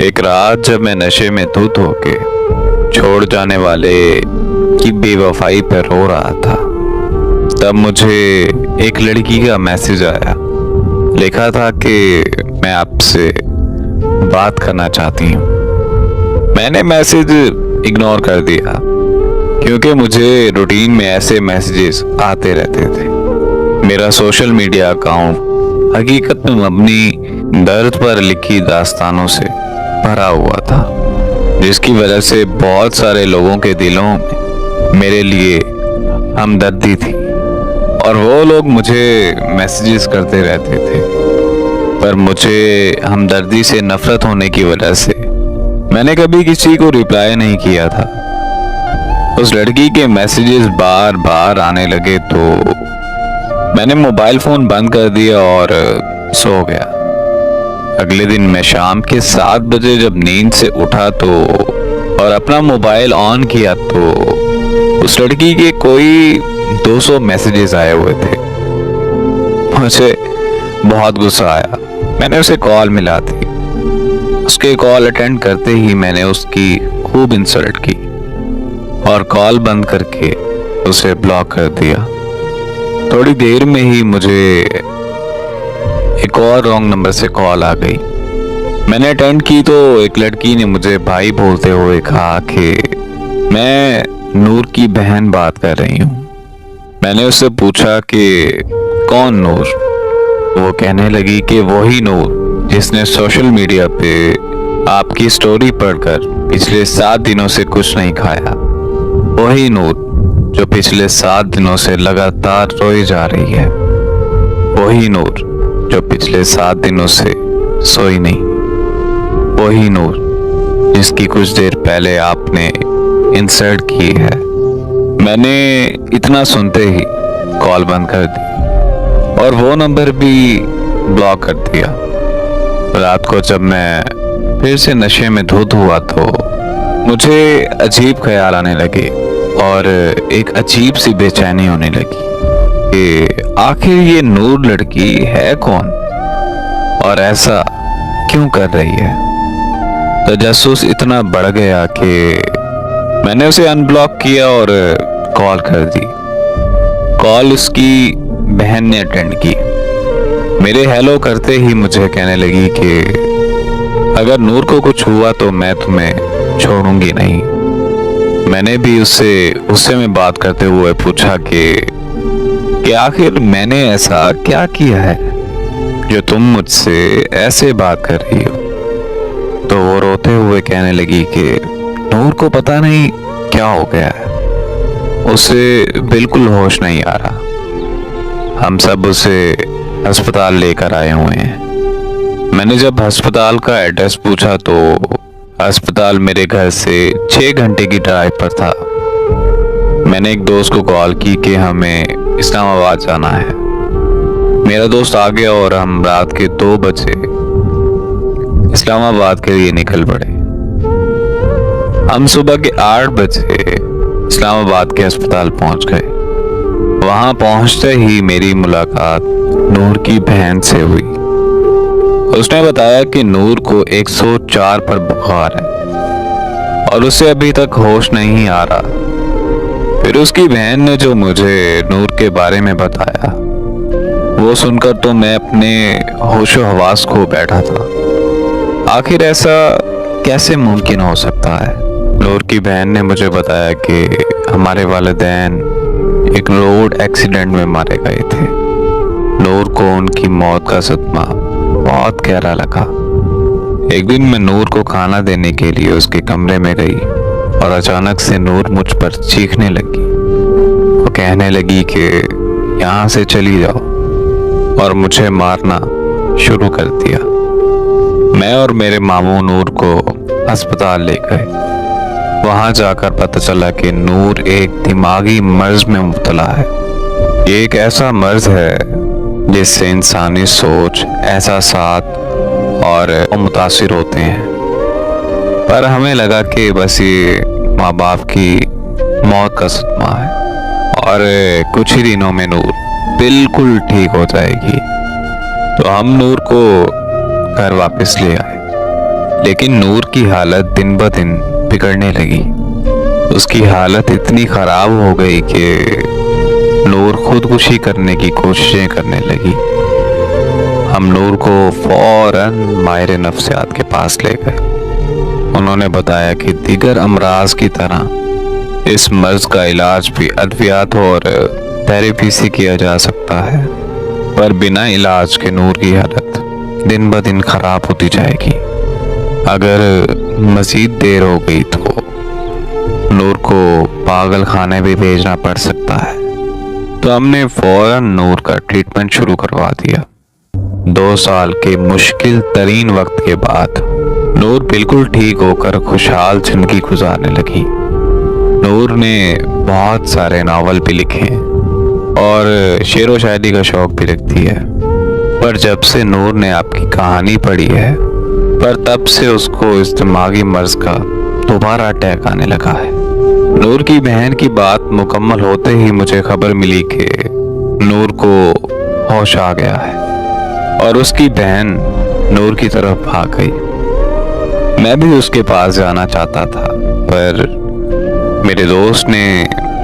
एक रात जब मैं नशे में धुत होके छोड़ जाने वाले की बेवफाई पर रो रहा था, तब मुझे एक लड़की का मैसेज आया। लिखा था कि मैं आपसे बात करना चाहती हूँ। मैंने मैसेज इग्नोर कर दिया क्योंकि मुझे रूटीन में ऐसे मैसेजेस आते रहते थे। मेरा सोशल मीडिया अकाउंट हकीकत में मबनी दर्द पर लिखी दास्तानों से भरा हुआ था, जिसकी वजह से बहुत सारे लोगों के दिलों में मेरे लिए हमदर्दी थी और वो लोग मुझे मैसेजेस करते रहते थे। पर मुझे हमदर्दी से नफरत होने की वजह से मैंने कभी किसी को रिप्लाई नहीं किया था। उस लड़की के मैसेजेस बार बार आने लगे तो मैंने मोबाइल फोन बंद कर दिया और सो गया। अगले दिन मैं शाम के 7 बजे जब नींद से उठा तो और अपना मोबाइल ऑन किया तो उस लड़की के कोई 200 मैसेजेस आए हुए थे। मुझे बहुत गुस्सा आया। मैंने उसे कॉल मिला दी। उसके कॉल अटेंड करते ही मैंने उसकी खूब इंसल्ट की और कॉल बंद करके उसे ब्लॉक कर दिया। थोड़ी देर में ही मुझे एक और रॉन्ग नंबर से कॉल आ गई। मैंने अटेंड की तो एक लड़की ने मुझे भाई बोलते हुए कहा कि मैं नूर की बहन बात कर रही हूँ। मैंने उससे पूछा कि कौन नूर? वो कहने लगी कि वही नूर जिसने सोशल मीडिया पे आपकी स्टोरी पढ़कर पिछले 7 दिनों से कुछ नहीं खाया। वही नूर जो पिछले 7 दिनों से लगातार रोई जा रही है। वही नूर जो पिछले 7 दिनों से सोई नहीं। वही नूर जिसकी कुछ देर पहले आपने इंसल्ट की है। मैंने इतना सुनते ही कॉल बंद कर दी और वो नंबर भी ब्लॉक कर दिया। रात को जब मैं फिर से नशे में धुत हुआ तो मुझे अजीब ख्याल आने लगे और एक अजीब सी बेचैनी होने लगी कि आखिर ये नूर लड़की है कौन और ऐसा क्यों कर रही है। तजस्सुस इतना बढ़ गया कि मैंने उसे अनब्लॉक किया और कॉल कर दी। कॉल उसकी बहन ने अटेंड की। मेरे हेलो करते ही मुझे कहने लगी कि अगर नूर को कुछ हुआ तो मैं तुम्हें छोड़ूंगी नहीं। मैंने भी उससे गुस्से में बात करते हुए पूछा कि आखिर मैंने ऐसा क्या किया है जो तुम मुझसे ऐसे बात कर रही हो। तो वो रोते हुए कहने लगी कि नूर को पता नहीं क्या हो गया है, उसे बिल्कुल होश नहीं आ रहा। हम सब उसे अस्पताल लेकर आए हुए हैं। मैंने जब अस्पताल का एड्रेस पूछा तो अस्पताल मेरे घर से 6 घंटे की ड्राइव पर था। मैंने एक दोस्त को कॉल की कि हमें इस्लामाबाद जाना है। मेरा दोस्त आ गया और हम रात के 2 बजे इस्लामाबाद के लिए निकल पड़े। हम सुबह के 8 बजे इस्लामाबाद के अस्पताल पहुंच गए। वहां पहुंचते ही मेरी मुलाकात नूर की बहन से हुई। उसने बताया कि नूर को 104 पर बुखार है और उसे अभी तक होश नहीं आ रहा। फिर उसकी बहन ने जो मुझे नूर के बारे में बताया वो सुनकर तो मैं अपने होशो हवास खो बैठा था। आखिर ऐसा कैसे मुमकिन हो सकता है? नूर की बहन ने मुझे बताया कि हमारे वालिदैन एक रोड एक्सीडेंट में मारे गए थे। नूर को उनकी मौत का सदमा बहुत गहरा लगा। एक दिन मैं नूर को खाना देने के लिए उसके कमरे में गई और अचानक से नूर मुझ पर चीखने लगी। वो कहने लगी कि यहाँ से चली जाओ और मुझे मारना शुरू कर दिया। मैं और मेरे मामू नूर को अस्पताल ले गए। वहां जाकर पता चला कि नूर एक दिमागी मर्ज में मुब्तला है। ये एक ऐसा मर्ज है जिससे इंसानी सोच, एहसासात और मुतासिर होते हैं। पर हमें लगा कि बस ये माँ बाप की मौत का सदमा है और कुछ ही दिनों में नूर बिल्कुल ठीक हो जाएगी। तो हम नूर को घर वापस ले आए। लेकिन नूर की हालत दिन ब दिन बिगड़ने लगी। उसकी हालत इतनी खराब हो गई कि नूर खुदकुशी करने की कोशिशें करने लगी। हम नूर को फौरन माहिर नफ्सियात के पास ले गए। उन्होंने बताया कि दीगर अमराज की तरह इस मर्ज का इलाज भी अद्वियात और थेरेपी से किया जा सकता है, पर बिना इलाज के नूर की हालत दिन ब दिन खराब होती जाएगी। अगर मजीद देर हो गई तो नूर को पागल खाने भी भेजना पड़ सकता है। तो हमने फौरन नूर का ट्रीटमेंट शुरू करवा दिया। 2 साल के मुश्किल तरीन वक्त के बाद नूर बिल्कुल ठीक होकर खुशहाल जिंदगी गुजारने लगी। नूर ने बहुत सारे नावल भी लिखे और शेर व शायरी का शौक भी रखती है, पर जब से नूर ने आपकी कहानी पढ़ी है, पर तब से उसको इस दिमागी मर्ज का दोबारा अटैक आने लगा है। नूर की बहन की बात मुकम्मल होते ही मुझे खबर मिली कि नूर को होश आ गया है और उसकी बहन नूर की तरफ भाग गई। मैं भी उसके पास जाना चाहता था, पर मेरे दोस्त ने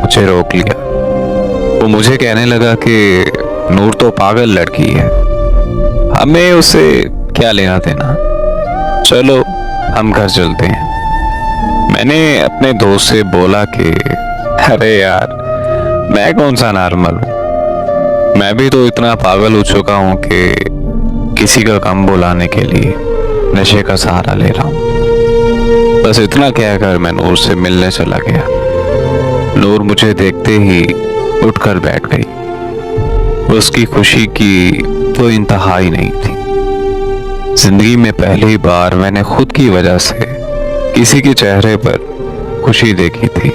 मुझे रोक लिया। वो मुझे कहने लगा कि नूर तो पागल लड़की है, हमें उसे क्या लेना देना, चलो हम घर चलते हैं। मैंने अपने दोस्त से बोला कि अरे यार, मैं कौन सा नॉर्मल हूँ, मैं भी तो इतना पागल हो चुका हूँ कि किसी का कम बुलाने के लिए नशे का सहारा ले रहा हूँ। बस इतना कहकर मैं नूर से मिलने चला गया। नूर मुझे देखते ही उठकर बैठ गई। उसकी खुशी की तो इंतहा ही नहीं थी। जिंदगी में पहली बार मैंने खुद की वजह से किसी के चेहरे पर खुशी देखी थी,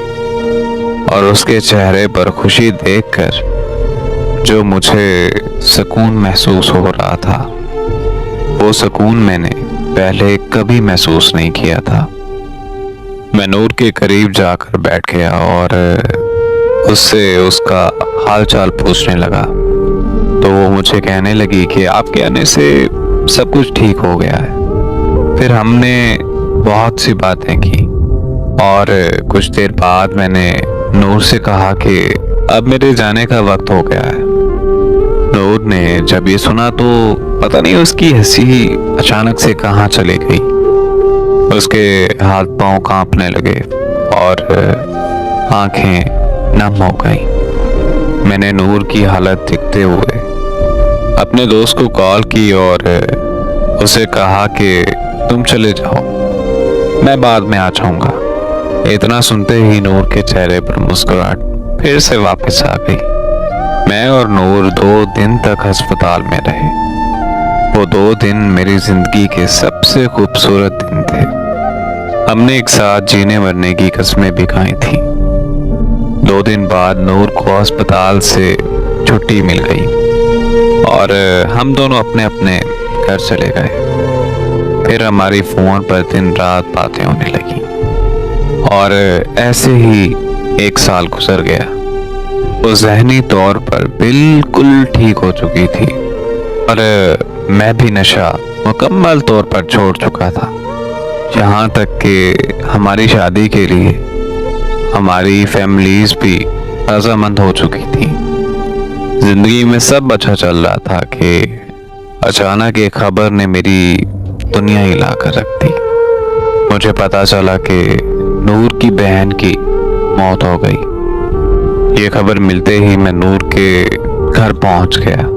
और उसके चेहरे पर खुशी देखकर जो मुझे सुकून महसूस हो रहा था, वो सुकून मैंने पहले कभी महसूस नहीं किया था। मैं नूर के करीब जाकर बैठ गया और उससे उसका हालचाल पूछने लगा। तो वो मुझे कहने लगी कि आपके आने से सब कुछ ठीक हो गया है। फिर हमने बहुत सी बातें की और कुछ देर बाद मैंने नूर से कहा कि अब मेरे जाने का वक्त हो गया है। नूर ने जब ये सुना तो पता नहीं उसकी हंसी अचानक से कहाँ चली गई। उसके हाथ पांव कांपने लगे और आंखें नम हो गईं। मैंने नूर की हालत देखते हुए अपने दोस्त को कॉल की और उसे कहा कि तुम चले जाओ, मैं बाद में आ जाऊंगा। इतना सुनते ही नूर के चेहरे पर मुस्कुराहट फिर से वापस आ गई। मैं और नूर 2 दिन तक अस्पताल में रहे। वो 2 दिन मेरी जिंदगी के सबसे खूबसूरत दिन थे। हमने एक साथ जीने मरने की कस्में भी खाई थी। 2 दिन बाद नूर को अस्पताल से छुट्टी मिल गई और हम दोनों अपने अपने घर चले गए। फिर हमारी फोन पर दिन रात बातें होने लगी और ऐसे ही 1 साल गुजर गया। वो ज़हनी तौर पर बिल्कुल ठीक हो चुकी थी और मैं भी नशा मुकम्मल तौर पर छोड़ चुका था। यहाँ तक कि हमारी शादी के लिए हमारी फैमिलीज भी रजामंद हो चुकी थी। जिंदगी में सब अच्छा चल रहा था कि अचानक एक खबर ने मेरी दुनिया हिला कर रख दी। मुझे पता चला कि नूर की बहन की मौत हो गई। ये खबर मिलते ही मैं नूर के घर पहुंच गया।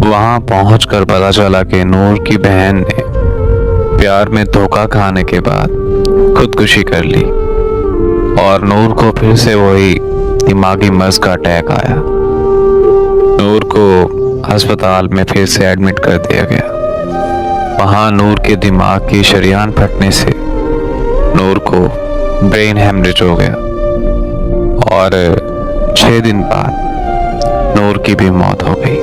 वहां पहुंचकर पता चला कि नूर की बहन ने प्यार में धोखा खाने के बाद खुदकुशी कर ली और नूर को फिर से वही दिमागी मर्ज का अटैक आया। नूर को अस्पताल में फिर से एडमिट कर दिया गया। वहां नूर के दिमाग की शरीयान फटने से नूर को ब्रेन हेमरेज हो गया और 6 दिन बाद नूर की भी मौत हो गई।